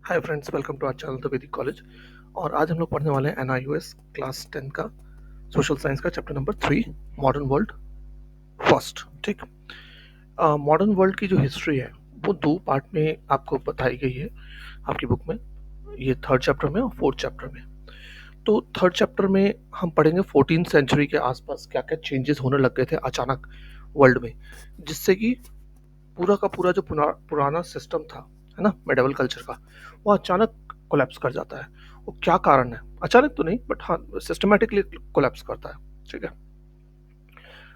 Hi friends, welcome to our channel the Vedic College. और आज हम लोग पढ़ने वाले हैं एनआईओएस क्लास 10 का सोशल साइंस का chapter number 3, modern world first. ठीक। मॉडर्न वर्ल्ड की जो हिस्ट्री है वो दो पार्ट में आपको बताई गई है आपकी बुक में, ये थर्ड चैप्टर में और फोर्थ चैप्टर में। तो थर्ड चैप्टर में हम पढ़ेंगे 14th सेंचुरी के आसपास क्या क्या चेंजेस होने लग गए थे अचानक वर्ल्ड में, जिससे कि पूरा का पूरा जो पुराना सिस्टम था, है ना, मेडिवल कल्चर का, वो अचानक कोलैप्स कर जाता है। वो क्या कारण है? अचानक तो नहीं, बट हाँ, सिस्टमेटिकली कोलैप्स करता है। ठीक है।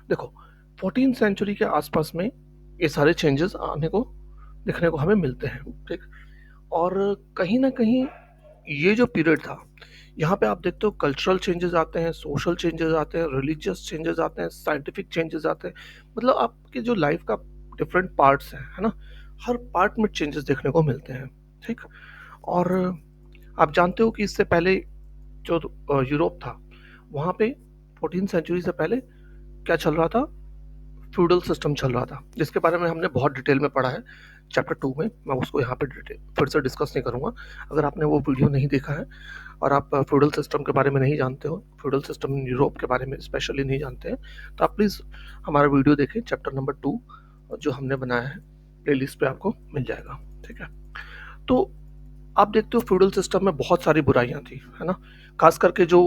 देखो, 14 सेंचुरी के आसपास में ये सारे चेंजेस आने को दिखने को हमें मिलते हैं। ठीक। और कहीं ना कहीं ये जो पीरियड था, यहाँ पे आप देखते हो कल्चरल चेंजेस आते हैं, सोशल चेंजेस आते हैं, रिलीजियस चेंजेस आते हैं, साइंटिफिक चेंजेस आते हैं। मतलब आपके जो लाइफ का डिफरेंट पार्ट्स हैं, है ना, हर पार्ट में चेंजेस देखने को मिलते हैं। ठीक। और आप जानते हो कि इससे पहले जो यूरोप था, वहाँ पे 14 सेंचुरी से पहले क्या चल रहा था? फ्यूडल सिस्टम चल रहा था, जिसके बारे में हमने बहुत डिटेल में पढ़ा है चैप्टर 2 में। मैं उसको यहाँ पे फिर से डिस्कस नहीं करूँगा। अगर आपने वो वीडियो नहीं देखा है और आप फ्यूडल सिस्टम के बारे में नहीं जानते हो, फ्यूडल सिस्टम यूरोप के बारे में स्पेशली नहीं जानते हैं, तो आप प्लीज़ हमारा वीडियो देखें, चैप्टर नंबर 2 जो हमने बनाया है, प्लेलिस्ट पे आपको मिल जाएगा। ठीक है। तो आप देखते हो फ्यूडल सिस्टम में बहुत सारी बुराइयां थी, है ना। खास करके जो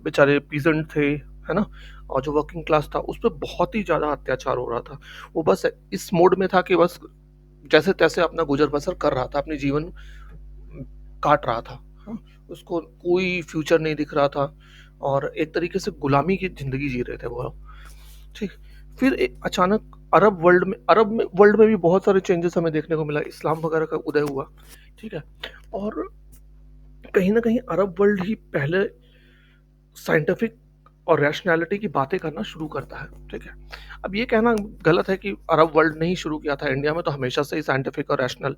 बेचारे पीजेंट थे, है ना, और जो वर्किंग क्लास था, उस पर बहुत ही ज़्यादा अत्याचार हो रहा था। वो बस इस मोड में था कि बस जैसे तैसे अपना गुजर बसर कर रहा था, अपनी जीवन काट रहा था। हाँ, उसको कोई फ्यूचर नहीं दिख रहा था और एक तरीके से गुलामी की जिंदगी जी रहे थे वो। ठीक। फिर अचानक अरब में वर्ल्ड में भी बहुत सारे चेंजेस हमें देखने को मिला, इस्लाम वगैरह का उदय हुआ। ठीक है। और कहीं ना कहीं अरब वर्ल्ड ही पहले साइंटिफिक और रैशनैलिटी की बातें करना शुरू करता है। ठीक है। अब ये कहना गलत है कि अरब वर्ल्ड ने ही शुरू किया था, इंडिया में तो हमेशा से ही साइंटिफिक और रैशनल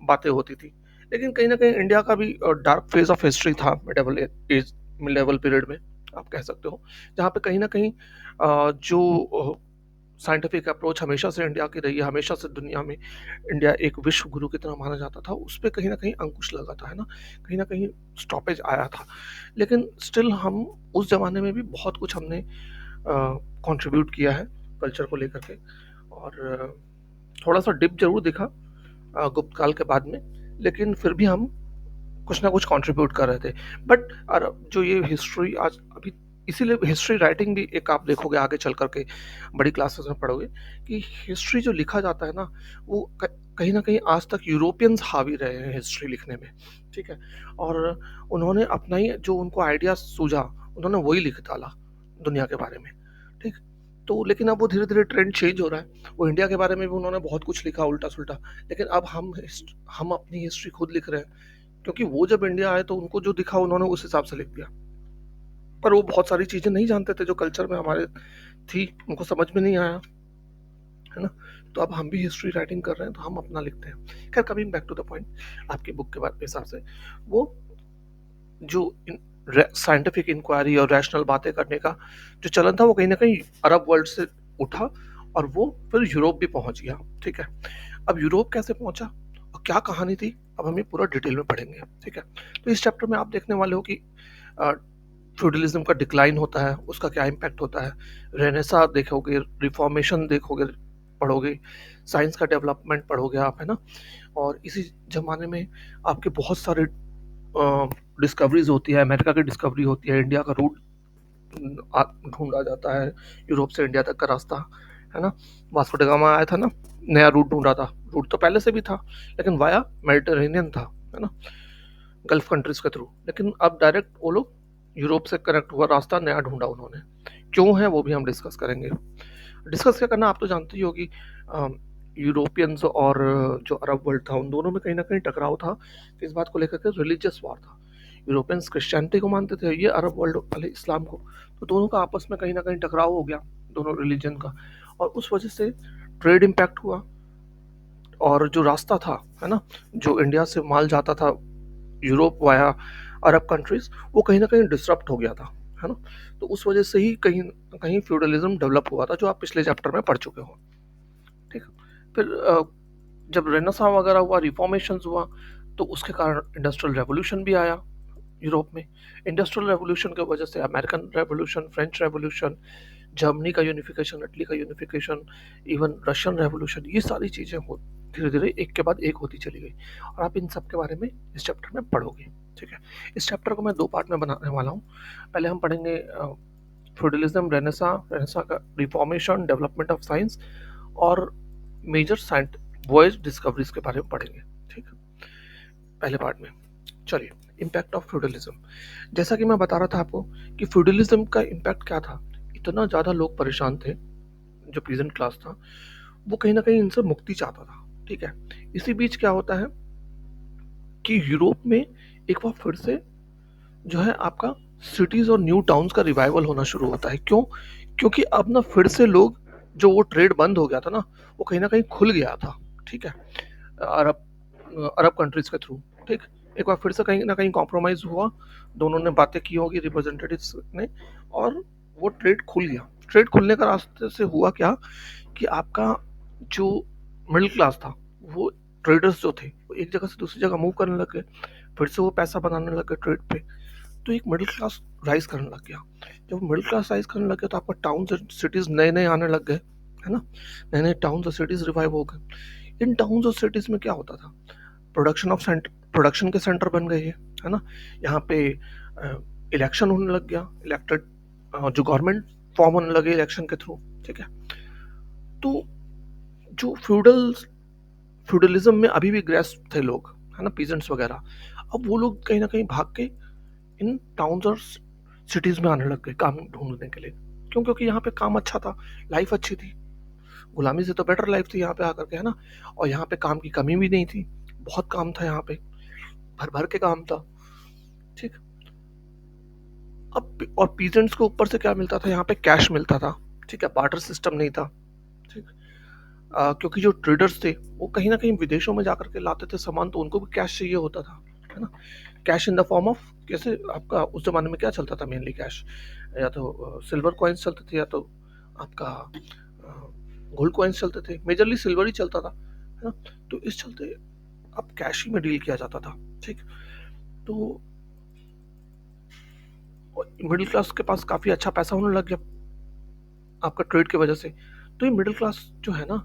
बातें होती थी। लेकिन कहीं ना कहीं इंडिया का भी डार्क फेज ऑफ हिस्ट्री था मिडेवल पीरियड में, आप कह सकते हो, जहाँ पे कहीं ना कहीं जो साइंटिफिक अप्रोच हमेशा से इंडिया की रही है, हमेशा से दुनिया में इंडिया एक विश्व गुरु की तरह माना जाता था, उस पर कहीं ना कहीं अंकुश लगा था, है ना कहीं स्टॉपेज आया था। लेकिन स्टिल हम उस जमाने में भी बहुत कुछ हमने कंट्रीब्यूट किया है कल्चर को लेकर के। और थोड़ा सा डिप जरूर दिखा गुप्त काल के बाद में, लेकिन फिर भी हम कुछ ना कुछ कंट्रीब्यूट कर रहे थे। बट जो ये हिस्ट्री आज अभी, इसीलिए हिस्ट्री राइटिंग भी एक आप देखोगे आगे चल करके बड़ी क्लासेस में पढ़ोगे कि हिस्ट्री जो लिखा जाता है ना, वो कहीं ना कहीं आज तक यूरोपियंस हावी रहे हैं हिस्ट्री लिखने में। ठीक है। और उन्होंने अपना ही जो उनको आइडिया सूझा, उन्होंने वही लिख डाला दुनिया के बारे में। ठीक। तो लेकिन अब वो धीरे धीरे ट्रेंड चेंज हो रहा है, वो इंडिया के बारे में भी उन्होंने बहुत कुछ लिखा उल्टा सुल्टा, लेकिन अब हम अपनी हिस्ट्री खुद लिख रहे हैं, क्योंकि वो जब इंडिया आए तो उनको जो दिखा उन्होंने उस हिसाब से लिख दिया। पर वो बहुत सारी चीजें नहीं जानते थे जो कल्चर में हमारे थी, उनको समझ में नहीं आया, है ना। तो अब हम भी हिस्ट्री राइटिंग कर रहे हैं तो हम अपना लिखते हैं। खैर, coming back to the point, आपकी बुक के बाद हिसाब से वो जो साइंटिफिक इंक्वायरी और रैशनल बातें करने का जो चलन था, वो कहीं ना कहीं अरब वर्ल्ड से उठा और वो फिर यूरोप भी पहुंच गया। ठीक है। अब यूरोप कैसे पहुंचा और क्या कहानी थी, अब हम ये पूरा डिटेल में पढ़ेंगे। ठीक है। तो इस चैप्टर में आप देखने वाले हो कि फ्यूडलिज्म का डिक्लाइन होता है, उसका क्या इम्पैक्ट होता है, रेनेसा देखोगे, रिफॉर्मेशन देखोगे, पढ़ोगे, साइंस का डेवलपमेंट पढ़ोगे आप, है ना। और इसी जमाने में आपके बहुत सारे डिस्कवरीज होती है, अमेरिका की डिस्कवरी होती है, इंडिया का रूट ढूंढा जाता है, यूरोप से इंडिया तक का रास्ता, है ना। वास्को ड गामा आया था ना, नया रूट ढूंढा था। रूट तो पहले से भी था, लेकिन वाया मेडिटेरेनियन था, है ना, गल्फ कंट्रीज के थ्रू। लेकिन अब डायरेक्ट वो लोग यूरोप से कनेक्ट हुआ रास्ता नया ढूंढा उन्होंने। क्यों है वो भी हम डिस्कस करेंगे। डिस्कस क्या करना, आप तो जानते ही होगी, यूरोपियंस और जो अरब वर्ल्ड था, उन दोनों में कहीं ना कहीं टकराव था, इस बात को लेकर के रिलीजियस वॉर था। यूरोपियंस क्रिश्चियनिटी को मानते थे, ये अरब वर्ल्ड वाले इस्लाम को। तो दोनों का आपस में कहीं ना कहीं टकराव हो गया, दोनों रिलीजन का, और उस वजह से ट्रेड इम्पैक्ट हुआ। और जो रास्ता था, है ना, जो इंडिया से माल जाता था यूरोप वाया अरब कंट्रीज, वो कहीं ना कहीं डिसरप्ट हो गया था, है ना। तो उस वजह से ही कहीं कहीं फ्यूडलिज्म डेवलप हुआ था, जो आप पिछले चैप्टर में पढ़ चुके हो। ठीक है। फिर जब रेनेसां वगैरह हुआ, रिफॉर्मेशन हुआ, तो उसके कारण इंडस्ट्रियल रेवोल्यूशन भी आया यूरोप में। इंडस्ट्रियल रेवोल्यूशन की वजह से American revolution, French revolution, Germany का यूनिफिकेशन, इटली का यूनिफिकेशन, इवन रशियन रेवोल्यूशन, ये सारी चीज़ें हो धीरे धीरे एक के बाद एक होती चली गई। और आप इन सब के बारे में इस चैप्टर में पढ़ोगे। ठीक है, इस चैप्टर को मैं 2 पार्ट में बनाने वाला हूँ। पहले हम पढ़ेंगे फ्यूडलिज्म, रेनेसा का रिफॉर्मेशन, डेवलपमेंट ऑफ साइंस और मेजर साइंट वॉयज डिस्कवरीज के बारे में पढ़ेंगे। ठीक है, पहले पार्ट में। चलिए, इम्पैक्ट ऑफ फ्यूडलिज्म। जैसा कि मैं बता रहा था आपको कि फ्यूडलिज्म का इम्पैक्ट क्या था, इतना ज़्यादा लोग परेशान थे, जो पीजेंट क्लास था वो कहीं ना कहीं इनसे मुक्ति चाहता था। ठीक है, इसी बीच क्या होता है कि यूरोप में एक बार फिर से जो है आपका सिटीज और न्यू टाउन्स का रिवाइवल होना शुरू होता है। क्यों? क्योंकि अब ना फिर से लोग, जो वो ट्रेड बंद हो गया था ना, वो कहीं ना कहीं खुल गया था। ठीक है, अरब अरब कंट्रीज के थ्रू। ठीक, एक बार फिर से कहीं ना कहीं कॉम्प्रोमाइज हुआ, दोनों ने बातें की होगी रिप्रेजेंटेटिव्स ने, और वो ट्रेड खुल गया। ट्रेड खुलने का रास्ते से हुआ क्या कि आपका जो मिडिल क्लास था, वो ट्रेडर्स जो थे वो एक जगह से दूसरी जगह मूव करने लग गए, फिर से वो पैसा बनाने लग गए ट्रेड पे। तो एक मिडिल क्लास राइज करने लग गया। जब मिडिल क्लास राइज करने लग गया तो आपका टाउन्स और सिटीज नए नए आने लग गए, है ना, नए नए टाउन्स और सिटीज रिवाइव हो गए। इन टाउन्स और सिटीज में क्या होता था, प्रोडक्शन के सेंटर बन गए ये, है ना। यहाँ पे इलेक्शन होने लग गया, इलेक्टेड जो गवर्नमेंट फॉर्म होने लगे इलेक्शन के थ्रू। ठीक है, तो जो फ्यूडलिज्म में अभी भी ग्रेस्प थे लोग, है ना, पीजेंट्स वगैरह, अब वो लोग कहीं ना कहीं भाग के इन टाउन्स और सिटीज में आने लग गए काम ढूंढने के लिए। क्यों? क्योंकि यहाँ पे काम अच्छा था, लाइफ अच्छी थी, गुलामी से तो बेटर लाइफ थी यहाँ पे आकर के, है ना। और यहाँ पे काम की कमी भी नहीं थी, बहुत काम था यहाँ पे, भर भर के काम था। ठीक, अब और पीजेंट्स को ऊपर से क्या मिलता था, यहाँ पे कैश मिलता था। ठीक है, बार्टर सिस्टम नहीं था। ठीक, क्योंकि जो ट्रेडर्स थे वो कहीं ना कहीं विदेशों में जाकर के लाते थे सामान, तो उनको भी कैश चाहिए होता था, है ना। Cash in the form of, कैसे आपका उस जमाने में क्या चलता था, मेनली कैश, या तो सिल्वर कॉइन्स चलते थे, या तो आपका गोल्ड कॉइन्स चलते थे, मेजरली सिल्वर ही चलता था, है ना। तो इस चलते अब कैश ही में डील किया जाता था। ठीक, तो मिडिल क्लास के पास काफ़ी अच्छा पैसा होने लग गया आपका ट्रेड की वजह से। तो ये मिडिल क्लास जो है ना,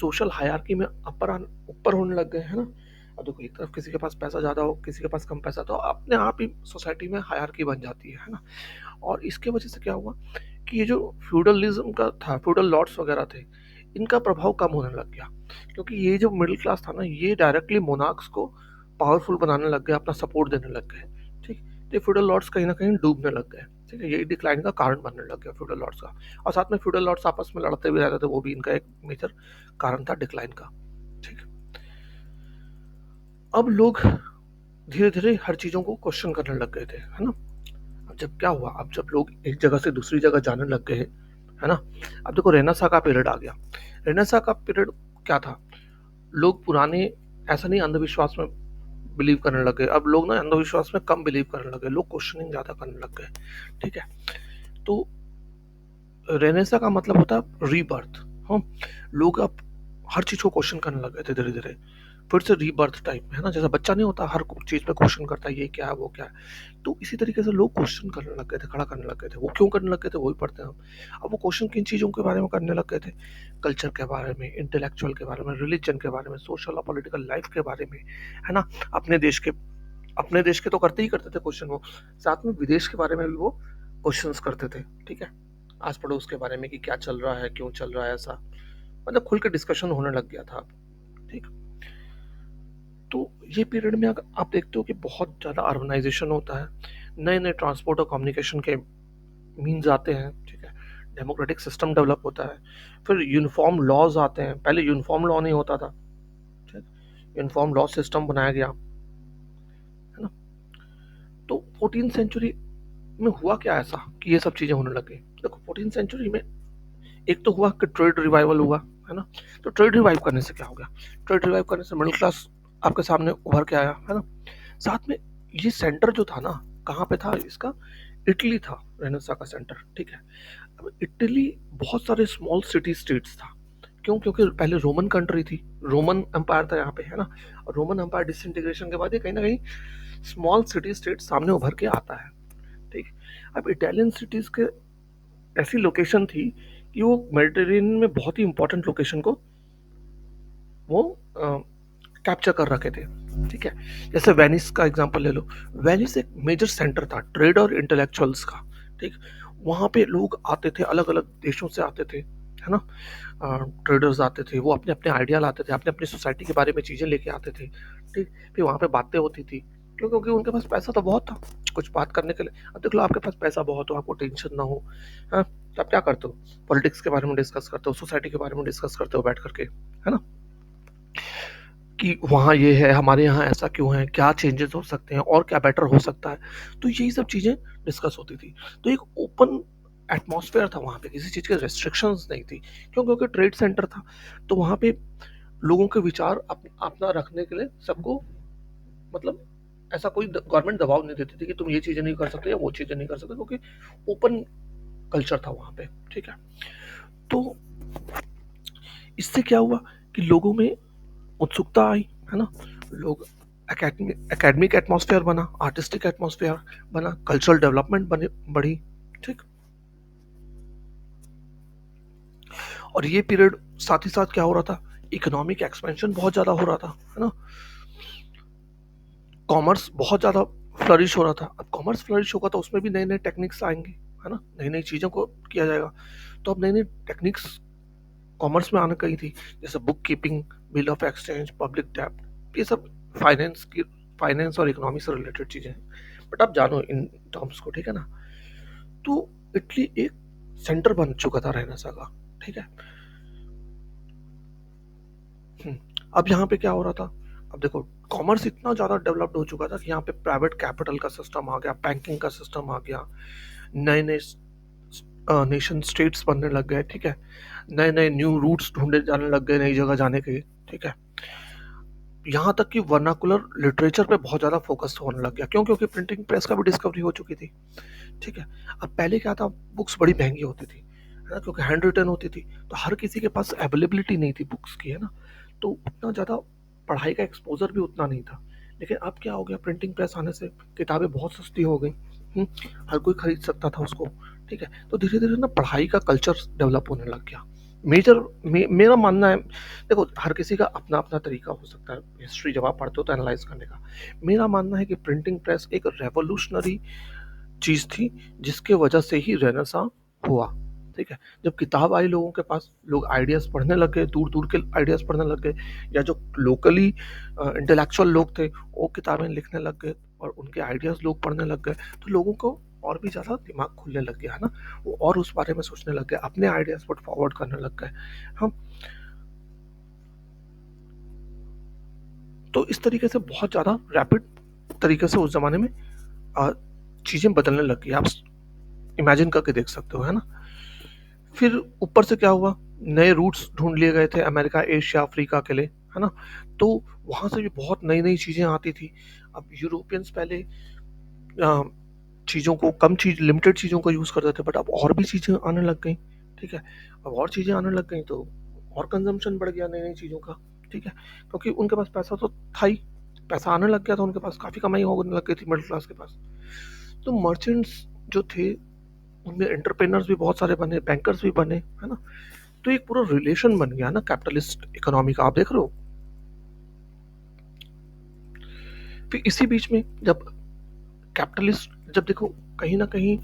सोशल हायरार्की में ऊपर होने लग गए, है ना। अब देखो, एक तरफ किसी के पास पैसा ज़्यादा हो, किसी के पास कम पैसा, तो अपने आप ही सोसाइटी में हायरार्की बन जाती है ना। और इसके वजह से क्या हुआ कि ये जो फ्यूडलिज्म का था, फ्यूडल लॉर्ड्स वगैरह थे, इनका प्रभाव कम होने लग गया। क्योंकि ये जो मिडिल क्लास था ना, ये डायरेक्टली मोनार्क्स को पावरफुल बनाने लग गए, अपना सपोर्ट देने लग गए। ठीक, तो फ्यूडल लॉर्ड्स कहीं ना कहीं डूबने लग गए। ठीक है, ये डिक्लाइन का कारण बनने लग गया फ्यूडल लॉर्ड्स का। और साथ में फ्यूडल लॉर्ड्स आपस में लड़ते भी रहते थे, वो भी इनका एक मेजर कारण था डिक्लाइन का। ठीक, अब लोग धीरे धीरे हर चीज़ों को क्वेश्चन करने लग गए थे, है ना। अब जब क्या हुआ, अब जब लोग एक जगह से दूसरी जगह जाने लग गए, है ना। अब देखो, रेनेसा का पीरियड आ गया। रेनेसा का पीरियड क्या था, लोग पुराने, ऐसा नहीं अंधविश्वास में बिलीव करने लग गए, अब लोग ना अंधविश्वास में कम बिलीव करने लगे, लोग क्वेश्चनिंग ज़्यादा करने लग गए। ठीक है, तो रेनेसा का मतलब होता है रीबर्थ। हाँ, लोग अब हर चीज़ को क्वेश्चन करने लग गए थे धीरे धीरे, फिर से रीबर्थ टाइप में, है ना। जैसा बच्चा नहीं होता, हर चीज़ पे क्वेश्चन करता है, ये क्या है, वो क्या है। तो इसी तरीके से लोग क्वेश्चन करने लग गए थे, खड़ा करने लग गए थे। वो क्यों करने लग गए थे, वही पढ़ते हैं हम। अब वो क्वेश्चन किन चीज़ों के बारे में करने लग गए थे, कल्चर के बारे में, इंटेलेक्चुअल के बारे में, रिलीजन के बारे में, सोशल और पॉलिटिकल लाइफ के बारे में, है ना। अपने देश के तो करते ही करते थे क्वेश्चन, वो साथ में विदेश के बारे में भी वो क्वेश्चंस करते थे। ठीक है, आस पड़ोस के बारे में कि क्या चल रहा है, क्यों चल रहा है, ऐसा मतलब खुल के डिस्कशन होने लग गया था। ठीक, तो ये पीरियड में अगर आप देखते हो कि बहुत ज़्यादा अर्बनाइजेशन होता है, नए नए ट्रांसपोर्ट और कम्युनिकेशन के मीन्स आते हैं। ठीक है, डेमोक्रेटिक सिस्टम डेवलप होता है, फिर यूनिफॉर्म लॉज आते हैं। पहले यूनिफॉर्म लॉ नहीं होता था। ठीक, यूनिफॉर्म लॉ सिस्टम बनाया गया, है ना। तो 14th सेंचुरी में हुआ क्या ऐसा कि ये सब चीज़ें होने लग गई। देखो, 14th सेंचुरी में एक तो हुआ कि ट्रेड रिवाइवल हुआ, है ना। तो ट्रेड रिवाइव करने से क्या हो गया, ट्रेड रिवाइव करने से मिडिल क्लास आपके सामने उभर के आया, है ना। साथ में ये सेंटर जो था ना, कहाँ पे था इसका, इटली था रेनेसा का सेंटर। ठीक है, अब इटली बहुत सारे स्मॉल सिटी स्टेट्स था, क्यों? क्योंकि पहले रोमन कंट्री थी, रोमन एम्पायर था यहाँ पे, है ना? और रोमन एम्पायर डिसइंटीग्रेशन के बाद ये कहीं ना कहीं स्मॉल सिटी स्टेट सामने उभर के आता है। ठीक। अब इटालियन सिटीज के ऐसी लोकेशन थी कि वो मेडिटेरेनियन में बहुत ही इंपॉर्टेंट लोकेशन को वो कैप्चर कर रखे थे। ठीक है। जैसे वेनिस का एग्जांपल ले लो। वेनिस एक मेजर सेंटर था ट्रेड और इंटेलेक्चुअल्स का। ठीक। वहाँ पे लोग आते थे, अलग अलग देशों से आते थे, है ना? ट्रेडर्स आते थे, वो अपने अपने आइडिया लाते थे, अपने अपनी सोसाइटी के बारे में चीज़ें लेके आते थे। ठीक। फिर वहाँ पे बातें होती थी, क्यों? क्योंकि उनके पास पैसा तो बहुत था कुछ बात करने के लिए। अब देख लो, आपके पास पैसा बहुत हो, आपको टेंशन ना हो, हाँ, तो आप क्या करते हो? पॉलिटिक्स के बारे में डिस्कस करते हो, सोसाइटी के बारे में डिस्कस करते हो बैठ करके, है ना? कि वहाँ ये है, हमारे यहाँ ऐसा क्यों है, क्या चेंजेस हो सकते हैं और क्या बेटर हो सकता है। तो यही सब चीज़ें डिस्कस होती थी। तो एक ओपन एटमॉस्फेयर था वहाँ पे, किसी चीज़ के रेस्ट्रिक्शंस नहीं थी। क्यों? क्योंकि ट्रेड सेंटर था। तो वहाँ पे लोगों के विचार अपना रखने के लिए सबको, मतलब ऐसा कोई गवर्नमेंट दबाव नहीं देती थी कि तुम ये चीज़ें नहीं कर सकते या वो चीज़ें नहीं कर सकते, क्योंकि ओपन कल्चर था वहाँ पे। ठीक है। तो इससे क्या हुआ कि लोगों में उत्सुकता आई, है ना? लोग एकेडमिक एटमॉस्फेयर बना, आर्टिस्टिक एटमॉस्फेयर बना, कल्चरल डेवलपमेंट बने बढ़ी। ठीक। और ये पीरियड साथ ही साथ क्या हो रहा था? इकोनॉमिक एक्सपेंशन बहुत ज्यादा हो रहा था, है ना? कॉमर्स बहुत ज्यादा फ्लरिश हो रहा था। अब कॉमर्स फ्लरिश होगा तो उसमें भी नए नए टेक्निक्स आएंगे, है ना? नई नई चीजों को किया जाएगा। तो अब नई नई टेक्निक्स कॉमर्स में आने गई थी, जैसे book keeping, bill of exchange, public डेब्ट, ये सब फाइनेंस और इकोनॉमी से रिलेटेड चीजें हैं। बट आप जानो इन टर्म्स को, ठीक है ना? तो इटली एक सेंटर बन चुका था रेनेसां का। ठीक है। हम्म। अब यहाँ पे क्या हो रहा था? अब देखो, कॉमर्स इतना ज्यादा डेवलप्ड हो चुका था कि यहाँ पे प्राइवेट कैपिटल का सिस्टम आ गया, बैंकिंग का सिस्टम आ गया, नए नए नेशन स्टेट्स बनने लग गए। ठीक है। नए नए न्यू रूट्स ढूंढे जाने लग गए, नई जगह जाने के। ठीक है। यहाँ तक कि वर्नाकुलर लिटरेचर पे बहुत ज़्यादा फोकस होने लग गया। क्यों? क्योंकि प्रिंटिंग प्रेस का भी डिस्कवरी हो चुकी थी। ठीक है। अब पहले क्या था, बुक्स बड़ी महंगी होती थी, है ना? क्योंकि हैंड रिटन होती थी, तो हर किसी के पास अवेलेबिलिटी नहीं थी बुक्स की, है ना? तो उतना ज़्यादा पढ़ाई का एक्सपोजर भी उतना नहीं था। लेकिन अब क्या हो गया, प्रिंटिंग प्रेस आने से किताबें बहुत सस्ती हो गई। हम्म, हर कोई खरीद सकता था उसको। ठीक है। तो धीरे धीरे ना पढ़ाई का कल्चर डेवलप होने लग गया। मेरा मानना है, देखो हर किसी का अपना अपना तरीका हो सकता है हिस्ट्री जब आप पढ़ते हो तो एनालाइज करने का। मेरा मानना है कि प्रिंटिंग प्रेस एक रेवोल्यूशनरी चीज थी, जिसके वजह से ही रेनेसां हुआ। ठीक है। जब किताब आई लोगों के पास, लोग आइडियाज पढ़ने लग गए, दूर दूर के आइडियाज पढ़ने लग गए, या जो लोकली इंटेलेक्चुअल लोग थे वो किताबें लिखने लग गए और उनके आइडियाज लोग पढ़ने लग गए, तो लोगों को और भी ज़्यादा दिमाग खुलने लग गया, है ना? वो और उस बारे में सोचने लग गए, अपने आइडियाज पुट फॉरवर्ड करने लग गए। हम तो इस तरीके से बहुत ज़्यादा रैपिड तरीके से उस ज़माने में आ, चीज़ें बदलने लग गई। आप इमेजिन करके देख सकते हो, है ना? फिर ऊपर से क्या हुआ, नए रूट्स ढूंढ लिए गए थे अमेरिका, एशिया, अफ्रीका के लिए, है ना? तो वहां से भी बहुत नई नई चीजें आती थी। अब यूरोपियंस पहले अ, चीजों को कम चीज लिमिटेड चीजों को यूज करते थे, बट अब और भी चीजें आने लग गई। ठीक है। अब और चीजें आने लग गई तो और कंजम्पशन बढ़ गया नई नई चीजों का। ठीक है। क्योंकि उनके पास पैसा तो था ही, पैसा आने लग गया था उनके पास, काफी कमाई होने लग गई थी मिडिल क्लास के पास। तो मर्चेंट्स जो थे उनमें एंटरप्रेनर्स भी बहुत सारे बने, बैंकर्स भी बने, है ना? तो एक पूरा रिलेशन बन गया ना कैपिटलिस्ट इकोनॉमी का, आप देख रहे हो। फिर इसी बीच में जब कैपिटलिस्ट, जब देखो कहीं ना कहीं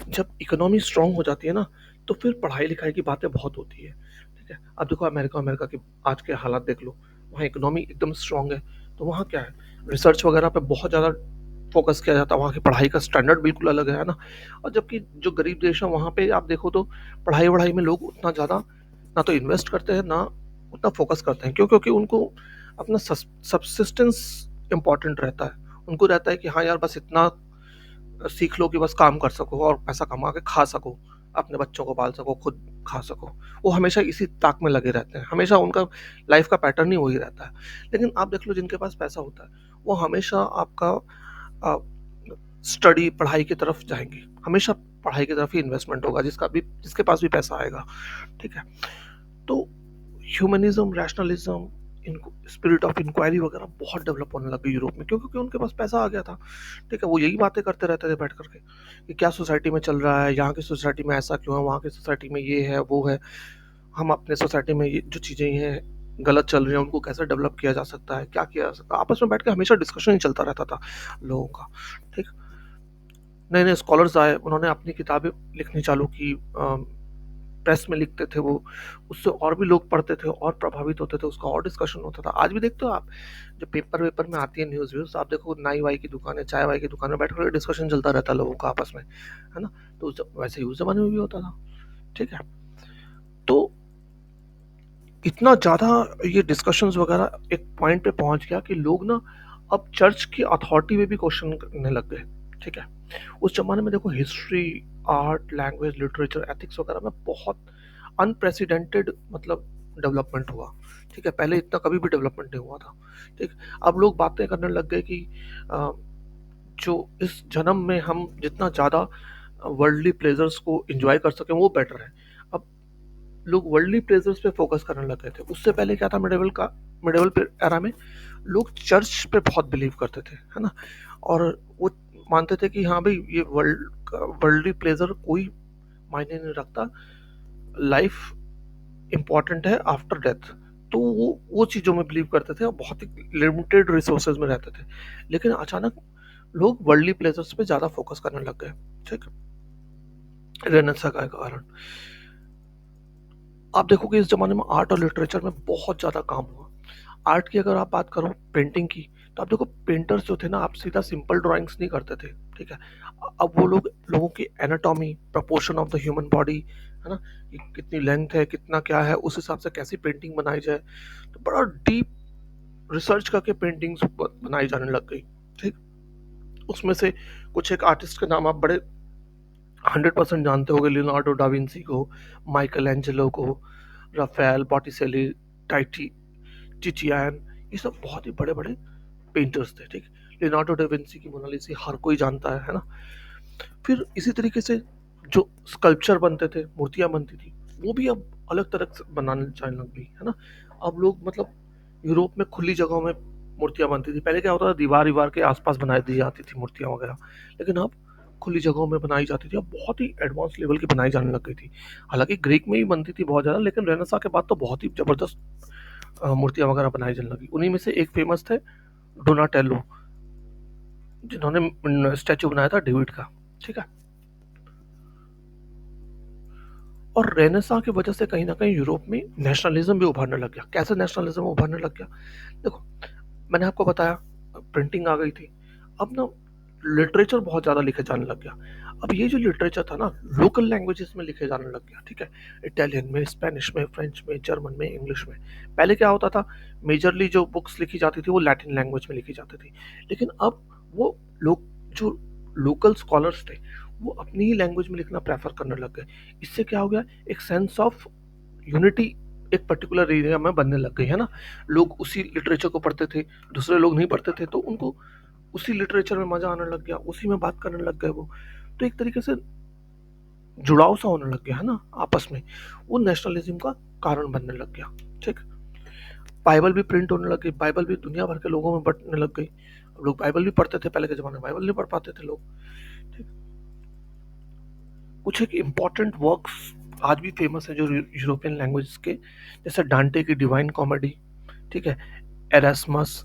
जब इकोनॉमी स्ट्रांग हो जाती है ना, तो फिर पढ़ाई लिखाई की बातें बहुत होती है। ठीक है। अब देखो अमेरिका, अमेरिका की आज के हालात देख लो, वहाँ इकोनॉमी एकदम स्ट्रांग है। तो वहाँ क्या है, रिसर्च वगैरह पे बहुत ज़्यादा फोकस किया जाता है, वहाँ की पढ़ाई का स्टैंडर्ड बिल्कुल अलग है ना? और जबकि जो गरीब देश है वहाँ पे आप देखो तो पढ़ाई वढ़ाई में लोग उतना ज़्यादा ना तो इन्वेस्ट करते हैं, ना उतना फोकस करते हैं। क्यों? क्योंकि उनको अपना सब्सिस्टेंस इम्पॉर्टेंट रहता है। उनको रहता है कि हाँ यार, बस इतना सीख लो कि बस काम कर सको और पैसा कमा के खा सको, अपने बच्चों को पाल सको, खुद खा सको। वो हमेशा इसी ताक में लगे रहते हैं, हमेशा उनका लाइफ का पैटर्न ही वही रहता है। लेकिन आप देख लो जिनके पास पैसा होता है वो हमेशा आपका स्टडी पढ़ाई की तरफ जाएंगे, हमेशा पढ़ाई की तरफ ही इन्वेस्टमेंट होगा, जिसके पास भी पैसा आएगा। ठीक है। तो humanism, rationalism, spirit of inquiry वगैरह बहुत डेवलप होने लग गई यूरोप में, क्योंकि उनके पास पैसा आ गया था। ठीक है, वो यही बातें करते रहते थे बैठ करके कि क्या सोसाइटी में चल रहा है, यहाँ की सोसाइटी में ऐसा क्यों है, वहाँ की सोसाइटी में ये है वो है, हम अपने सोसाइटी में ये जो चीज़ें हैं गलत चल रही हैं उनको कैसे डेवलप किया जा सकता है, क्या किया जा सकता है। आपस में बैठ के हमेशा डिस्कशन ही चलता रहता था लोगों का। ठीक, नए नए स्कॉलर्स आए, उन्होंने अपनी किताबें लिखनी चालू की, प्रेस में लिखते थे वो, उससे और भी लोग पढ़ते थे और प्रभावित होते थे, उसका और डिस्कशन होता था। आज भी देखते हो आप, जो पेपर वेपर में आती है न्यूज़ व्यूज़, आप देखो नाई वाई की दुकान है, चाय वाई की दुकान में बैठ कर डिस्कशन चलता रहता है लोगों का आपस में, है ना। तो वैसे ही उस जमाने में भी होता था। ठीक है, तो इतना ज़्यादा ये डिस्कशंस वगैरह एक पॉइंट पे पहुंच गया कि लोग ना अब चर्च की अथॉरिटी में भी क्वेश्चन करने लग गए। ठीक है, उस जमाने में देखो history, art, language, literature, ethics वगैरह में बहुत अनप्रेसिडेंटेड मतलब डेवलपमेंट हुआ। ठीक है, पहले इतना कभी भी डेवलपमेंट नहीं हुआ था। ठीक, अब लोग बातें करने लग गए कि अ, जो इस जन्म में हम जितना ज़्यादा वर्ल्डली प्लेजर्स को एंजॉय कर सकें वो बेटर है। अब लोग वर्ल्डली प्लेजर्स पे फोकस करने लग गए थे। उससे पहले क्या था, मिडिवल एरा में लोग चर्च पे बहुत बिलीव करते थे, है ना। और वो मानते थे कि हाँ भाई ये वर्ल्डली प्लेजर कोई मायने नहीं रखता, लाइफ इंपॉर्टेंट है आफ्टर डेथ। तो वो चीज़ों में बिलीव करते थे और बहुत ही लिमिटेड रिसोर्सेज में रहते थे। लेकिन अचानक लोग वर्ल्डली प्लेजर्स पे ज़्यादा फोकस करने लग गए। ठीक, रेनेसां का कारण आप देखोगे इस जमाने में आर्ट और लिटरेचर में बहुत ज़्यादा काम हुआ। आर्ट की अगर आप बात करो, पेंटिंग की, तो आप देखो पेंटर्स जो थे ना, आप सीधा सिंपल ड्राइंग्स नहीं करते थे। ठीक है, अब वो लोगों की anatomy, proportion of the human body, है ना, कि कितनी लेंथ है, कितना क्या है, उस हिसाब से कैसी पेंटिंग बनाई जाए, तो बड़ा डीप रिसर्च करके पेंटिंग्स बनाई जाने लग गई। ठीक, उसमें से कुछ एक आर्टिस्ट के नाम आप बड़े 100% जानते होंगे, लियोनार्डो डा विंसी को, माइकल एंजेलो को, राफेल, बॉटिसेली, टाइटी, टिटियान, ये सब बहुत ही बड़े बड़े पेंटर्स थे। ठीक, लियोनार्डो डा विंसी की मोनालिसा हर कोई जानता है ना। फिर इसी तरीके से जो स्कल्पचर बनते थे, मूर्तियां बनती थी, वो भी अब अलग तरह से बनाने जाने लग गई, है ना। अब लोग मतलब यूरोप में खुली जगहों में मूर्तियां बनती थी। पहले क्या होता था, दीवार दीवार के आसपास बनाई दी जाती थी मूर्तियां वगैरह, लेकिन अब खुली जगहों में बनाई जाती थी। अब बहुत ही एडवांस लेवल की बनाई जाने लग गई थी। हालांकि ग्रीक में ही बनती थी बहुत ज़्यादा, लेकिन रेनेसां के बाद तो बहुत ही ज़बरदस्त मूर्तियां वगैरह बनाई जाने लगी। उन्हीं में से एक फेमस थे डोनाटेलो, जिन्होंने स्टैचू बनाया था डेविड का। ठीक है, और रेनेसां की वजह से कहीं ना कहीं यूरोप में नेशनलिज्म भी उभरने लग गया। कैसे नेशनलिज्म उभरने लग गया, देखो मैंने आपको बताया प्रिंटिंग आ गई थी। अब ना लिटरेचर बहुत ज़्यादा लिखे जाने लग गया। अब ये जो लिटरेचर था ना, लोकल लैंग्वेजेस में लिखे जाने लग गया। ठीक है, इटालियन में, स्पेनिश में, फ्रेंच में, जर्मन में, इंग्लिश में। पहले क्या होता था, मेजरली जो बुक्स लिखी जाती थी वो लैटिन लैंग्वेज में लिखी जाती थी, लेकिन अब वो लोग जो लोकल स्कॉलर्स थे वो अपनी ही लैंग्वेज में लिखना प्रेफर करने लग गए। इससे क्या हो गया, एक सेंस ऑफ यूनिटी एक पर्टिकुलर एरिया में बनने लग गई, है ना। लोग उसी लिटरेचर को पढ़ते थे, दूसरे लोग नहीं पढ़ते थे, तो उनको उसी लिटरेचर में मजा आने लग गया, उसी में बात करने लग गए वो। तो एक तरीके से जुड़ाव सा होने लग गया, है ना, आपस में। वो नेशनलिज्म का कारण बनने लग गया। ठीक, बाइबल भी प्रिंट होने लग गई, बाइबल भी दुनिया भर के लोगों में बंटने लग गई। अब लोग बाइबल भी पढ़ते थे, पहले के जमाने में बाइबल नहीं पढ़ पाते थे लोग। ठीक, कुछ एक इम्पॉर्टेंट वर्क्स आज भी फेमस है जो यूरोपियन लैंग्वेज के, जैसे डांटे की डिवाइन कॉमेडी। ठीक है, Erasmus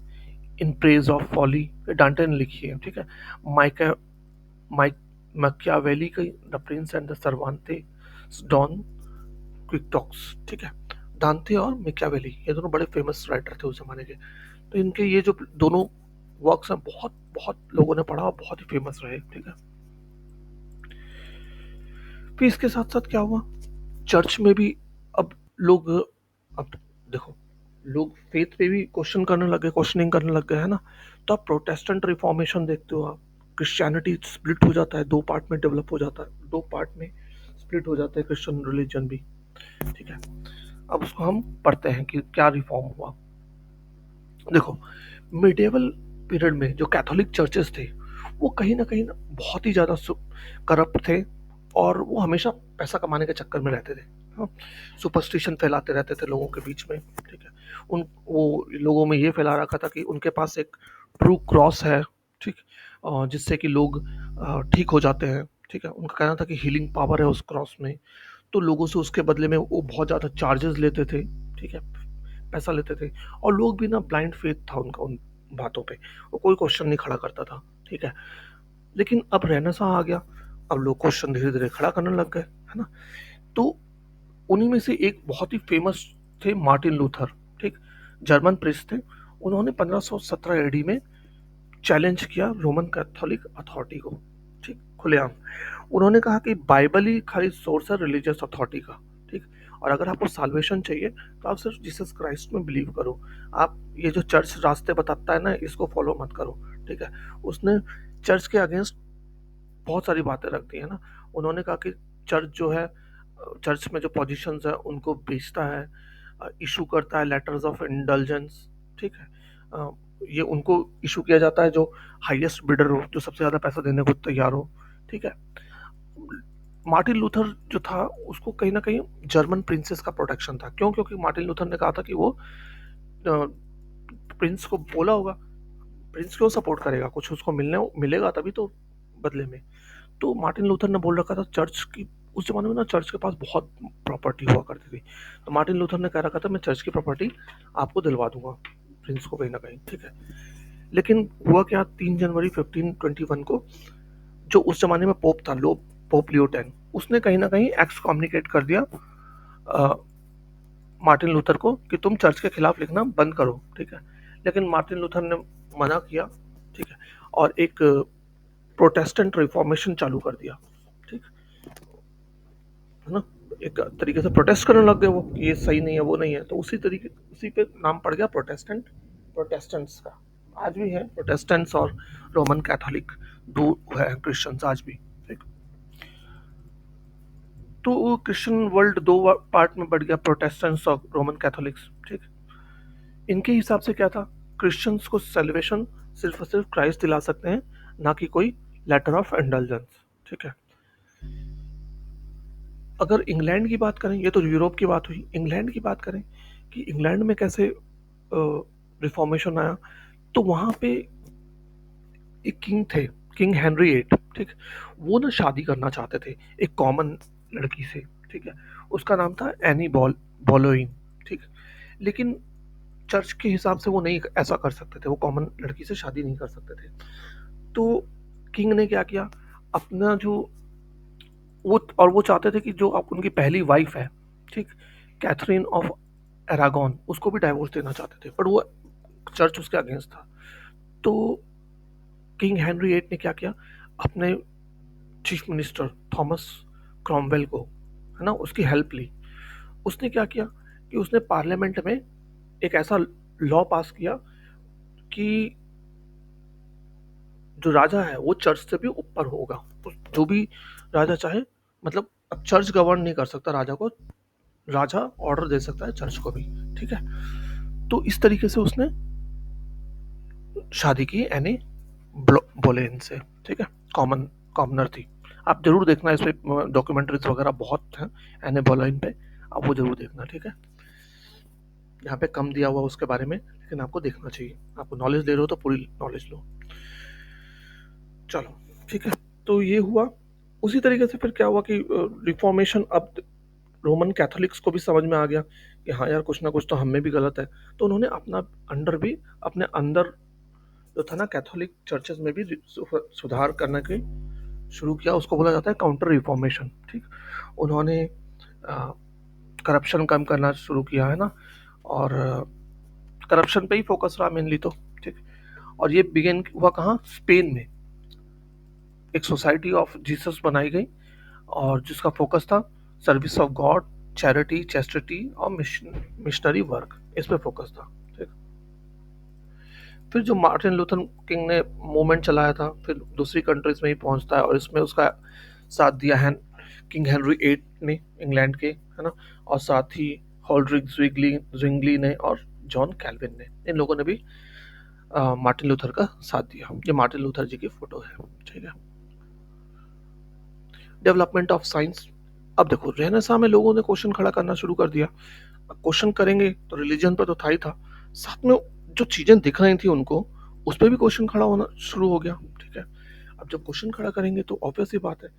In Praise of Folly, Dante ने लिखी है। ठीक है, माइका माइक मैकियावेली की The Prince and the Cervantes Don क्विक्टॉक्स। ठीक है, दांते और मैकियावेली ये दोनों बड़े फेमस राइटर थे उस जमाने के। तो इनके ये जो दोनों वर्क्स हैं बहुत बहुत लोगों ने पढ़ा और बहुत ही फेमस रहे। ठीक है, फिर इसके साथ साथ क्या हुआ, चर्च में भी अब लोग, अब देखो लोग फेथ पे भी क्वेश्चन करने लगे, क्वेश्चनिंग करने लग गए, है ना। तो आप प्रोटेस्टेंट रिफॉर्मेशन देखते हो, आप क्रिश्चियनिटी स्प्लिट हो जाता है, दो पार्ट में डेवलप हो जाता है, दो पार्ट में स्प्लिट हो जाता है क्रिश्चियन रिलीजन भी। ठीक है, अब उसको हम पढ़ते हैं कि क्या रिफॉर्म हुआ। देखो मिडिवल पीरियड में जो कैथोलिक चर्चेस थे वो कहीं ना बहुत ही ज़्यादा करप्ट थे, और वो हमेशा पैसा कमाने के चक्कर में रहते थे। हाँ, सुपरस्टिशन फैलाते रहते थे लोगों के बीच में, ठीक है। उन वो लोगों में ये फैला रखा था कि उनके पास एक ट्रू क्रॉस है, ठीक, जिससे कि लोग ठीक हो जाते हैं, ठीक है। उनका कहना था कि हीलिंग पावर है उस क्रॉस में, तो लोगों से उसके बदले में वो बहुत ज़्यादा चार्जेस लेते थे, ठीक है, पैसा लेते थे। और लोग भी ना ब्लाइंड फेथ था उनका उन बातों पे, वो कोई क्वेश्चन नहीं खड़ा करता था, ठीक है। लेकिन अब रेनेसां आ गया, अब लोग क्वेश्चन धीरे धीरे खड़ा करने लग गए, है ना। तो उन्हीं में से एक बहुत ही फेमस थे मार्टिन लूथर, ठीक, जर्मन प्रीस्ट थे। उन्होंने 1517 एडी में चैलेंज किया रोमन कैथोलिक अथॉरिटी को, ठीक, खुलेआम। उन्होंने कहा कि बाइबल ही खाली सोर्स है रिलीजियस अथॉरिटी का, ठीक। और अगर आपको साल्वेशन चाहिए तो आप सिर्फ जीसस क्राइस्ट में बिलीव करो, आप ये जो चर्च रास्ते बताता है ना इसको फॉलो मत करो, ठीक है। उसने चर्च के अगेंस्ट बहुत सारी बातें रख दी है ना। उन्होंने कहा कि चर्च जो है, चर्च में जो पोजीशंस है उनको बेचता है, इशू करता है लेटर्स ऑफ इंडल्जेंस, ठीक है। ये उनको इशू किया जाता है जो हाईएस्ट बिडर हो, जो सबसे ज़्यादा पैसा देने को तैयार हो, ठीक है। मार्टिन लूथर जो था उसको कहीं ना कहीं जर्मन प्रिंसेस का प्रोटेक्शन था। क्यों? क्योंकि मार्टिन लूथर ने कहा था कि वो प्रिंस को बोला होगा, प्रिंस क्यों सपोर्ट करेगा, कुछ उसको मिलेगा तभी तो बदले में। तो मार्टिन लूथर ने बोल रखा था चर्च की, उस जमाने में ना चर्च के पास बहुत प्रॉपर्टी हुआ करती थी, तो मार्टिन लूथर ने कह रखा था मैं चर्च की प्रॉपर्टी आपको दिलवा दूंगा, प्रिंस को कहीं ना कहीं, ठीक है। लेकिन हुआ क्या, 3 जनवरी 1521 को जो उस जमाने में पोप था, लो पोप लियो 10, उसने कहीं ना कहीं एक्स कम्युनिकेट कर दिया मार्टिन लूथर को कि तुम चर्च के खिलाफ लिखना बंद करो, ठीक है। लेकिन मार्टिन लूथर ने मना किया, ठीक है, और एक प्रोटेस्टेंट रिफॉर्मेशन चालू कर दिया, ठीक है ना। एक तरीके से प्रोटेस्ट करने लग गए वो कि ये सही नहीं है, वो नहीं है, तो उसी पे नाम पड़ गया प्रोटेस्टेंट्स का। आज भी है प्रोटेस्टेंट्स और रोमन कैथोलिक, दो है क्रिश्चियंस आज भी, ठीक। तो क्रिश्चियन वर्ल्ड दो पार्ट में बढ़ गया, प्रोटेस्टेंट्स और रोमन कैथोलिक्स, ठीक। इनके हिसाब से क्या था, क्रिश्चियंस को सेलिब्रेशन सिर्फ और सिर्फ क्राइस्ट दिला सकते हैं, ना कि कोई लेटर ऑफ इंडल्जेंस, ठीक है। अगर इंग्लैंड की बात करें, ये तो यूरोप की बात हुई, इंग्लैंड की बात करें कि इंग्लैंड में कैसे रिफॉर्मेशन आया, तो वहाँ पे एक किंग थे, किंग हेनरी एट, ठीक। वो ना शादी करना चाहते थे एक कॉमन लड़की से, ठीक है। उसका नाम था एनी बॉलोइन, ठीक। लेकिन चर्च के हिसाब से वो नहीं ऐसा कर सकते थे, वो कॉमन लड़की से शादी नहीं कर सकते थे। तो किंग ने क्या किया, अपना जो वो चाहते थे कि जो आप उनकी पहली वाइफ है, ठीक, कैथरीन ऑफ एरागॉन, उसको भी डाइवोर्स देना चाहते थे, पर वो चर्च उसके अगेंस्ट था। तो किंग हेनरी एट ने क्या किया, अपने चीफ मिनिस्टर थॉमस क्रॉमवेल को, है ना, उसकी हेल्प ली। उसने क्या किया कि उसने पार्लियामेंट में एक ऐसा लॉ पास किया कि जो राजा है वो चर्च से भी ऊपर होगा, जो भी राजा चाहे, मतलब अब चर्च गवर्न नहीं कर सकता राजा को, राजा ऑर्डर दे सकता है चर्च को भी, ठीक है। तो इस तरीके से उसने शादी की एनी बोलेन से, ठीक है, कॉमन कॉमनर थी। आप जरूर देखना, इस पे डॉक्यूमेंट्रीज वगैरह बहुत हैं एनी बोलेन पे, आप वो जरूर देखना, ठीक है। यहाँ पे कम दिया हुआ उसके बारे में, लेकिन आपको देखना चाहिए, आपको नॉलेज ले रहे हो तो पूरी नॉलेज लो। चलो, ठीक है। तो ये हुआ, उसी तरीके से फिर क्या हुआ कि रिफॉर्मेशन, अब रोमन कैथोलिक्स को भी समझ में आ गया कि हाँ यार कुछ ना कुछ तो हम में भी गलत है, तो उन्होंने अपने अंदर जो था ना कैथोलिक चर्चेस में भी सुधार करने की शुरू किया, उसको बोला जाता है काउंटर रिफॉर्मेशन, ठीक। उन्होंने करप्शन कम करना शुरू किया, है ना, और करप्शन पे ही फोकस रहा मेनली, तो ठीक। और ये बिगिन हुआ कहाँ, स्पेन में एक सोसाइटी ऑफ जीसस बनाई गई, और जिसका फोकस था service of God, charity, chastity और मिशनरी वर्क, इस पे फोकस था, ठीक। फिर जो मार्टिन लूथर किंग ने मूवमेंट चलाया था, फिर दूसरी कंट्रीज में ही पहुंचता है, और इसमें उसका साथ दिया है किंग हेनरी एट ने, इंग्लैंड के, है ना, और साथ ही हॉल्ड्रिक ज्विंगली ने और जॉन कैल्विन ने, इन लोगों ने भी मार्टिन लूथर का साथ दिया। ये मार्टिन लूथर जी की फोटो है, ठीक है। डेवलपमेंट ऑफ साइंस, अब देखो रेनेसां में लोगों ने क्वेश्चन खड़ा करना शुरू कर दिया। क्वेश्चन करेंगे तो रिलीजन पर तो था ही था, साथ में जो चीजें दिख रही थी उनको उस पर भी क्वेश्चन खड़ा होना शुरू हो गया। ठीक है, अब जब क्वेश्चन खड़ा करेंगे तो ऑब्वियस ही बात है,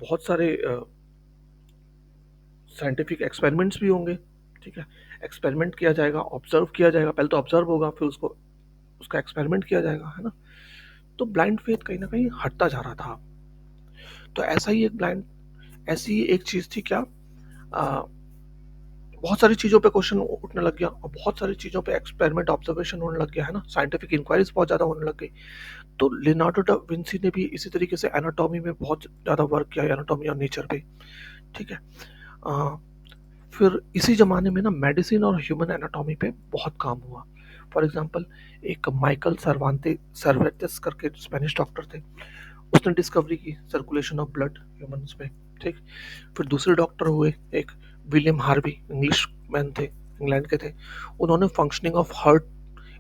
बहुत सारे साइंटिफिक एक्सपेरिमेंट्स भी होंगे। ठीक है, एक्सपेरिमेंट किया जाएगा, ऑब्जर्व किया जाएगा, पहले तो ऑब्जर्व होगा फिर उसको उसका एक्सपेरिमेंट किया जाएगा, है ना। तो ब्लाइंड फेथ कहीं ना कहीं हटता जा रहा था। तो ऐसी ही एक चीज थी क्या, आ, बहुत सारी चीजों पे क्वेश्चन उठने लग गया और बहुत सारी चीजों पे एक्सपेरिमेंट ऑब्जर्वेशन होने लग गया, है ना, साइंटिफिक इंक्वायरीज बहुत ज्यादा होने लग गई। तो लियोनार्डो डा विंसी ने भी इसी तरीके से एनाटॉमी में बहुत ज्यादा वर्क किया, एनाटॉमी और नेचर पे। ठीक है, आ, फिर इसी जमाने में ना मेडिसिन और ह्यूमन एनाटॉमी पे बहुत काम हुआ। फॉर एग्जांपल, एक माइकल सर्वेंटेस करके स्पेनिश डॉक्टर थे, उसने डिस्कवरी की सर्कुलेशन ऑफ ब्लड ह्यूमंस में। ठीक, फिर दूसरे डॉक्टर हुए एक विलियम हार्वी, इंग्लिश मैन थे, इंग्लैंड के थे। उन्होंने functioning of heart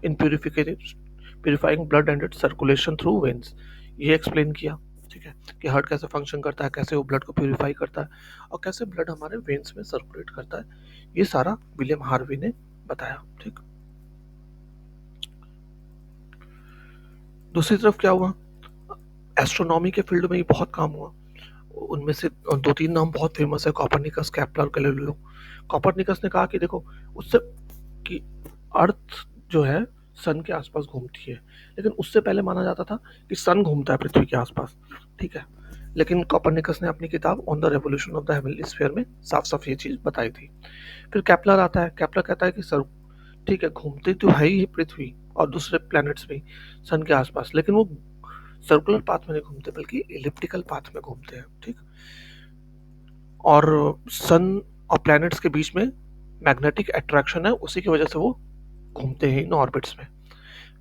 in purifying blood and it's circulation through veins ये एक्सप्लेन किया। ठीक है, कि हार्ट कैसे फंक्शन करता है, कैसे वो ब्लड को प्यूरिफाई करता है और कैसे ब्लड हमारे वेन्स में सर्कुलेट करता है, ये सारा विलियम हार्वी ने बताया। ठीक, दूसरी तरफ क्या हुआ, एस्ट्रोनॉमी के फील्ड में ही बहुत काम हुआ। उनमें से दो तीन नाम बहुत फेमस है, कॉपरनिकस, केपलर, गैलीलियो। कॉपरनिकस ने कहा कि देखो, उससे कि अर्थ जो है सन के आसपास घूमती है, लेकिन उससे पहले माना जाता था कि सन घूमता है पृथ्वी के आसपास। ठीक है, लेकिन कॉपरनिकस ने अपनी किताब on the revolution of the heavenly sphere में साफ साफ ये चीज बताई थी। फिर केपलर आता है, केपलर कहता है कि सर ठीक है, घूमती तो है ही पृथ्वी और दूसरे प्लैनेट्स भी सन के आसपास, लेकिन वो सर्कुलर पाथ में नहीं घूमते बल्कि इलिप्टिकल पाथ में घूमते हैं। ठीक, और सन और प्लैनेट्स के बीच में मैग्नेटिक अट्रैक्शन है, उसी की वजह से वो घूमते हैं इन ऑर्बिट्स में।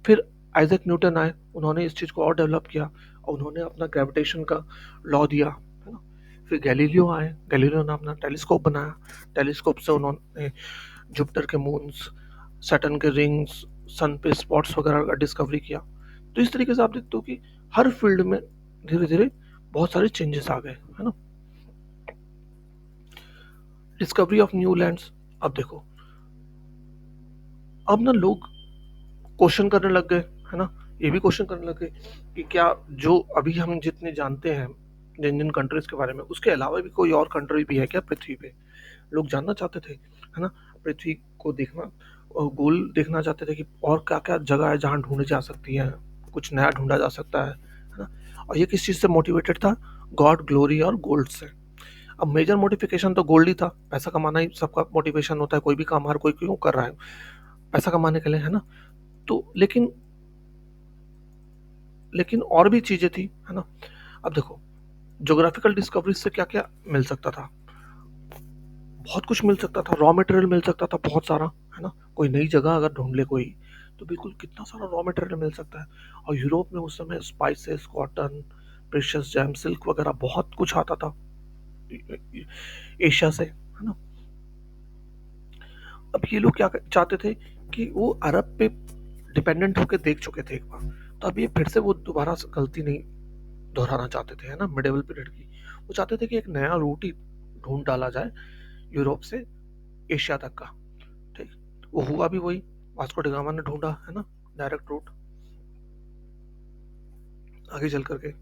फिर आइजैक न्यूटन आए, उन्होंने इस चीज़ को और डेवलप किया और उन्होंने अपना ग्रेविटेशन का लॉ दिया, है ना। फिर गैलीलियो आए, गैलीलियो ने अपना टेलीस्कोप बनाया, टेलीस्कोप से उन्होंने जुपिटर के मून्स, सैटर्न के रिंग्स, सन पे स्पॉट्स वगैरह का डिस्कवरी किया। तो इस तरीके से आप देखते हो कि हर फील्ड में धीरे धीरे बहुत सारे चेंजेस आ गए, है ना। डिस्कवरी ऑफ न्यू लैंड्स, अब देखो, अब ना लोग क्वेश्चन करने लग गए, है ना, ये भी क्वेश्चन करने लग गए कि क्या जो अभी हम जितने जानते हैं जिन जिन कंट्रीज के बारे में, उसके अलावा भी कोई और कंट्री भी है क्या पृथ्वी पे। लोग जानना चाहते थे, है ना, पृथ्वी को देखना और गोल देखना चाहते थे कि और क्या क्या जगह है जहाँ ढूंढी जा सकती है, कुछ नया ढूंढा जा सकता है ना। और ये किस चीज़ से मोटिवेटेड था, गॉड, ग्लोरी और गोल्ड से। अब मेजर मोटिफिकेशन तो गोल्ड ही था, पैसा कमाना ही सबका मोटिवेशन होता है, कोई भी काम हर कोई क्यों कर रहा है, पैसा कमाने के लिए, है ना। तो लेकिन और भी चीजें थी, है ना। अब देखो, ज्योग्राफिकल डिस्कवरीज से क्या क्या मिल सकता था, बहुत कुछ मिल सकता था, रॉ मटेरियल मिल सकता था बहुत सारा, है ना। कोई नई जगह अगर ढूंढ ले कोई, तो बिल्कुल कितना सारा रॉ मटेरियल मिल सकता है। और यूरोप में उस समय spices, cotton, precious jam, silk वगैरह बहुत कुछ आता था एशिया से, है ना। अब ये लोग क्या चाहते थे कि वो अरब पे डिपेंडेंट होकर देख चुके थे एक बार, तो अब ये फिर से वो दोबारा गलती नहीं दोहराना चाहते थे, है ना, मिडेवल पीरियड की। वो चाहते थे कि एक नया रूट ही ढूंढ डाला जाए यूरोप से एशिया तक का। ठीक, वो हुआ भी वही, वास्को डी गामा ने ढूंढा, है ना, डायरेक्ट रूट आगे चल करके।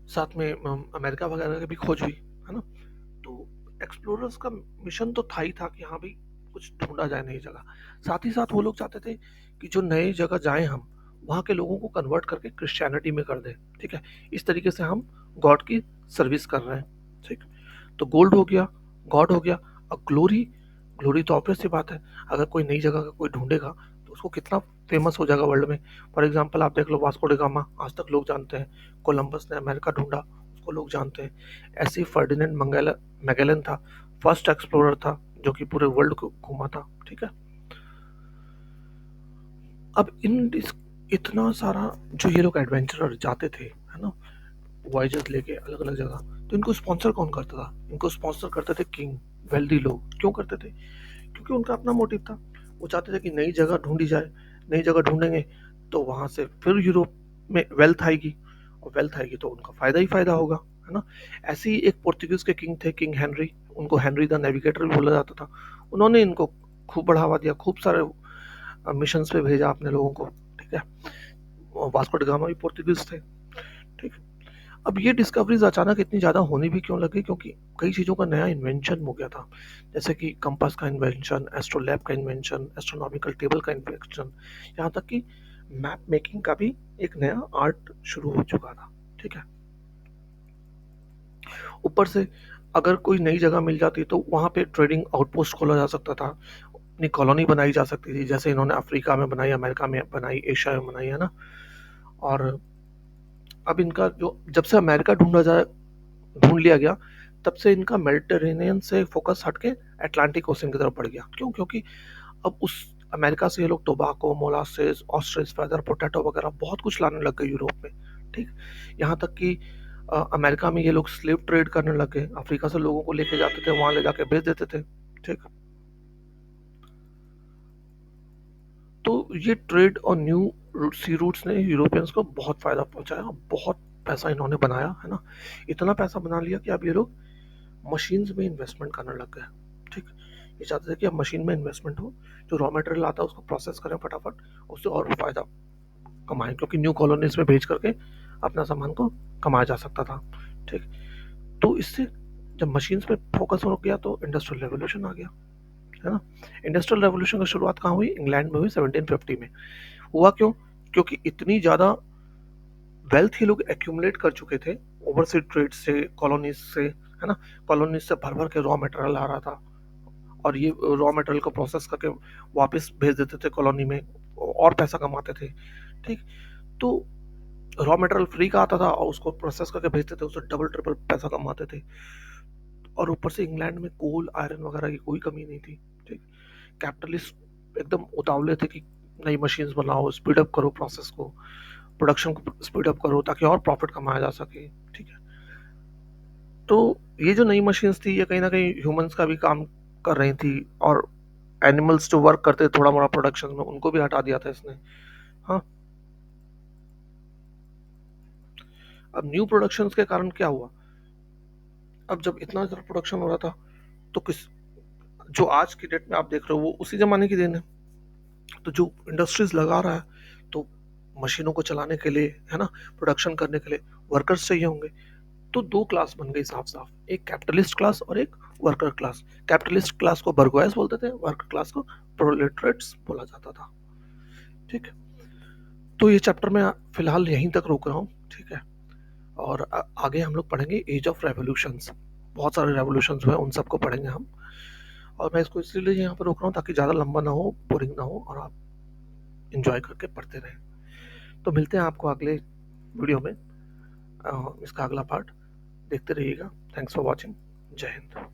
साथ में अमेरिका वगैरह की भी खोज हुई, है ना। तो एक्सप्लोरर्स का मिशन तो था ही था कि हाँ भाई कुछ ढूंढा जाए नई जगह। साथ ही साथ वो लोग चाहते थे कि जो नई जगह जाएं हम, वहाँ के लोगों को कन्वर्ट करके क्रिश्चियनिटी में कर दें। ठीक है, इस तरीके से हम गॉड की सर्विस कर रहे हैं। ठीक, तो गोल्ड हो गया, गॉड हो गया, और ग्लोरी, ग्लोरी तो ऑब्वियस सी बात है, अगर कोई नई जगह का कोई ढूंढेगा तो उसको कितना फेमस हो जाएगा वर्ल्ड में। फॉर एग्जाम्पल आप देख लो, वास्को डी गामा आज तक लोग जानते हैं, कोलंबस ने अमेरिका ढूंढा, उसको लोग जानते हैं। ऐसे ही फर्डिनेंड मैगेलन था, फर्स्ट एक्सप्लोरर था जो कि पूरे वर्ल्ड को घूमा था। ठीक है, अब इतना सारा जो ये लोग एडवेंचरर जाते थे, है ना, वॉयजेस लेके अलग अलग जगह, तो इनको स्पॉन्सर कौन करता था, इनको स्पॉन्सर करते थे किंग, वेल्दी लोग। क्यों करते थे, क्योंकि उनका अपना मोटिव था, वो चाहते थे कि नई जगह ढूंढी जाए, नई जगह ढूंढेंगे तो वहां से फिर यूरोप में वेल्थ आएगी, और वेल्थ आएगी तो उनका फायदा ही फायदा होगा, है ना। ऐसे ही एक पोर्तुगीज के किंग थे, किंग हेनरी, उनको हेनरी द नेविगेटर भी बोला जाता था। उन्होंने इनको खूब बढ़ावा दिया, खूब सारे मिशन पे भेजा अपने लोगों को, ठीक है। वास्को ड गामा भी पोर्तुगीज थे, ठीक। अब ये डिस्कवरीज अचानक इतनी ज़्यादा होनी भी क्यों लगी, क्योंकि कई चीज़ों का नया इन्वेंशन हो गया था, जैसे कि कंपास का इन्वेंशन, एस्ट्रोलैब का इन्वेंशन, एस्ट्रोनॉमिकल टेबल का इन्वेंशन, यहाँ तक कि मैप मेकिंग का भी एक नया आर्ट शुरू हो चुका था, ठीक है। ऊपर से अगर कोई नई जगह मिल जाती तो वहाँ पे ट्रेडिंग आउटपोस्ट खोला जा सकता था, अपनी कॉलोनी बनाई जा सकती थी, जैसे इन्होंने अफ्रीका में बनाई, अमेरिका में बनाई, एशिया में बनाई, है ना। और अब इनका जो जब से अमेरिका ढूंढ लिया गया, तब से इनका मेडिटेरेनियन से फोकस हटके अटलांटिक ओशन की तरफ बढ़ गया। क्यों? क्योंकि अब उस अमेरिका से ये लोग tobacco, molasses, ostrich feather, potato वगैरह बहुत कुछ लाने लग गए यूरोप में, ठीक। यहाँ तक कि अमेरिका में ये लोग स्लेव ट्रेड करने लग गए, अफ्रीका से लोगों को लेके जाते थे, वहां ले जाके बेच देते थे, ठीक। तो ये ट्रेड और न्यू सी रूट्स ने यूरोपियंस को बहुत फायदा पहुंचाया, बहुत पैसा इन्होंने बनाया, है ना। इतना पैसा बना लिया कि अब ये लोग मशीन्स में इन्वेस्टमेंट करने लग गए, ठीक। ये चाहते थे कि अब मशीन में इन्वेस्टमेंट हो, जो रॉ मटेरियल आता है उसको प्रोसेस करें फटाफट, उससे और फायदा कमाएं, क्योंकि न्यू कॉलोनीज में भेज करके अपना सामान को कमाया जा सकता था, ठीक। तो इससे जब मशीन्स पे फोकस हो गया तो इंडस्ट्रियल रेवोल्यूशन आ गया, है ना। इंडस्ट्रियल रेवोल्यूशन की शुरुआत कहाँ हुई? इंग्लैंड में हुई 1750 में। हुआ क्यों? क्योंकि इतनी ज़्यादा वेल्थ ही लोग एक्यूमुलेट कर चुके थे ओवरसीज ट्रेड से, कॉलोनीज से, है ना। कॉलोनीज से भर भर के रॉ मटेरियल आ रहा था, और ये रॉ मटेरियल को प्रोसेस करके वापस भेज देते थे कॉलोनी में, और पैसा कमाते थे, ठीक। तो रॉ मटेरियल फ्री का आता था और उसको प्रोसेस करके भेजते थे, उससे डबल ट्रिपल पैसा कमाते थे। और ऊपर से इंग्लैंड में कोल, आयरन वगैरह की कोई कमी नहीं थी, ठीक। कैपिटलिस्ट एकदम उतावले थे कि नई मशीन्स बनाओ, स्पीड अप करो प्रोसेस को, प्रोडक्शन को स्पीड अप करो ताकि और प्रॉफिट कमाया जा सके, ठीक है। तो ये जो नई मशीन्स थी ये कहीं ना कहीं ह्यूमंस का भी काम कर रही थी, और एनिमल्स जो वर्क करते थोड़ा मोड़ा प्रोडक्शन में, उनको भी हटा दिया था इसने, हाँ। अब न्यू प्रोडक्शंस के कारण क्या हुआ? अब जब इतना ज़्यादा प्रोडक्शन हो रहा था तो किस जो आज की डेट में आप देख रहे हो वो उसी जमाने की देन है। तो जो इंडस्ट्रीज लगा रहा है, तो मशीनों को चलाने के लिए, है ना, प्रोडक्शन करने के लिए वर्कर्स चाहिए होंगे। तो दो क्लास बन गई साफ साफ, एक कैपिटलिस्ट क्लास और एक वर्कर क्लास। कैपिटलिस्ट क्लास को बर्गोइस बोलते थे, वर्कर क्लास को प्रोलेटरेट्स बोला जाता था, ठीक। तो ये चैप्टर मैं फिलहाल यहीं तक रोक रहा हूँ, ठीक है। और आगे हम लोग पढ़ेंगे एज ऑफ रेवोल्यूशंस, बहुत सारे रेवोल्यूशंस हुए, उन सबको पढ़ेंगे हम। और मैं इसको इसलिए यहाँ पर रोक रहा हूँ ताकि ज़्यादा लंबा ना हो, बोरिंग ना हो, और आप इंजॉय करके पढ़ते रहें। तो मिलते हैं आपको अगले वीडियो में, इसका अगला पार्ट देखते रहिएगा। Thanks for watching. जय हिंद।